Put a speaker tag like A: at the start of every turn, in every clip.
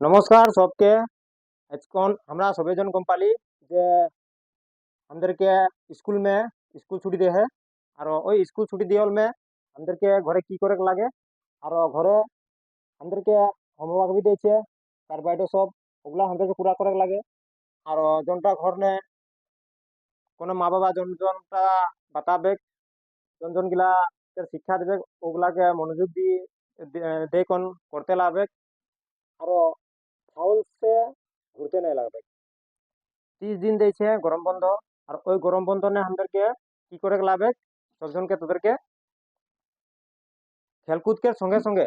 A: নমস্কার সবকে। আজকন আমরা সবেজন কোম্পানি যে আমাদেরকে স্কুল মে স্কুল ছুটি দিয়ে হ্যাঁ। আর ওই স্কুল ছুটি দিয়ে মে আমাদেরকে ঘরে কি করে লাগে। আর ঘরে আমাদেরকে হোমওয়ার্ক भी দিয়েছে, তার বাইরে সব ওগুলা আমাদেরকে পুরা করে লাগে। আর জনটা ঘর নে কোনো মা বাবা জনটা বাতাবে, জন গিলা শিক্ষা দেবে, ওগুলাকে মনোযোগ দিয়ে দেখুন করতে লাগবে। আরো ফাউল সে ঘুরতে নাই লাগবে। 30 দিন দিয়েছে গরম বন্ধ। আর ওই গরম বন্ধ নিয়ে আমাদেরকে কি করে লাগবে, সবজনকে তোদেরকে খেলকুদকের সঙ্গে সঙ্গে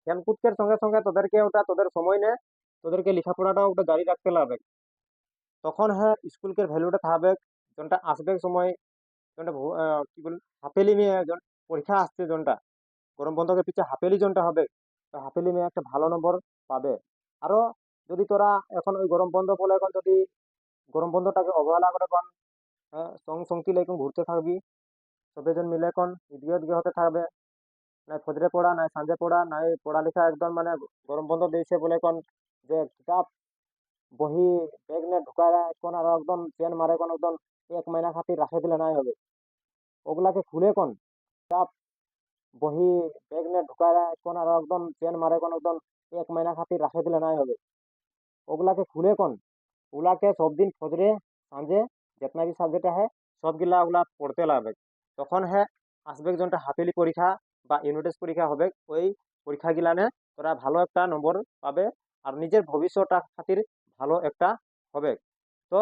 A: খেলকুদকের সঙ্গে সঙ্গে তোদেরকে ওটা তোদের সময় নে তোদেরকে লেখাপড়াটা ওটা জারি রাখতে লাগবে। তখন হ্যাঁ স্কুলকে ভ্যালুটা থাকবে। জনটা আসবে সময়, জনটা কি বল হাফেলি নিয়ে পরীক্ষা আসছে, জনটা গরম বন্ধকে পিছিয়ে হাফেলি জনটা হবে, তো হাফেলি নিয়ে একটা ভালো নম্বর পাবে। আরো যদি তোরা এখন ওই গরম বন্ধ বলে এখন যদি গরম বন্ধটাকে অবহেলা করে কোন সঙ্গী লেগে ঘুরতে থাকবি, সবেজন মিলে এখন ইদিয়ত হতে থাকবে, নাই ফজরে পড়া নাই সাঁঝে পড়া নাই পড়ালেখা একদম মানে গরম বন্ধ দিয়েছে বলে এখন যে কিতাব বহি ব্যাগ নিয়ে ঢুকায় এখন আর একদম চেন মারে কোন একদম 1 মহিনা খাতির রাখে দিলে নাই হবে। ওগুলাকে খুলে কোন কিতাব বহি ব্যাগ নিয়ে ঢুকায় এখন আর একদম চেন মারে কোন একদম 1 মহিনা খাতির রাখে দিলে নাই হবে। ওগুলাকে খুলে কোন ওগুলাকে সব দিন ফজরে সাঁঝে जितना भी সাবজেক্ট है সবগুলা ওগুলা পড়তে লাগবে। তখন হ্যাঁ আসবে যনটা হাফেলি পরীক্ষা বা ইউনিট টেস্ট পরীক্ষা হবে, ওই পরীক্ষা গিলানে তোরা ভালো একটা নম্বর পাবে আর নিজের ভবিষ্যৎটা খাতির ভালো একটা হবে। তো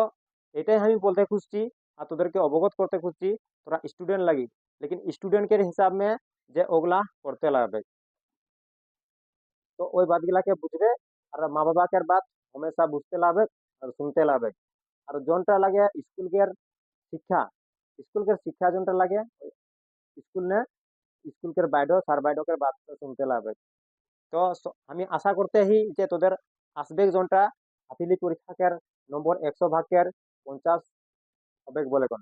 A: এটাই আমি বলতে খুঁজছি আর তোদেরকে অবগত করতে খুঁজছি, তোরা স্টুডেন্ট লাগি লেকিন স্টুডেন্টের হিসাব মে যে ওগুলা করতে লাগবে। তো ওই বাতগুলাকে বুঝবে আর মা বাবাকে বাত हमेशा বুঝতে লাগবে আর শুনতে লাগবে। আর জনটা লাগে স্কুলকের শিক্ষা, স্কুলকের শিক্ষা জনটা লাগে স্কুল নে স্কুলকের বাইরেও স্যার বাইডকের বাত শুনতে লাগবে। তো আমি আশা করতে হি যে তোদের আসবে জনটা হাফিলি পরীক্ষাকের নম্বর 100 ভাগের 50 হবে বলে কোন।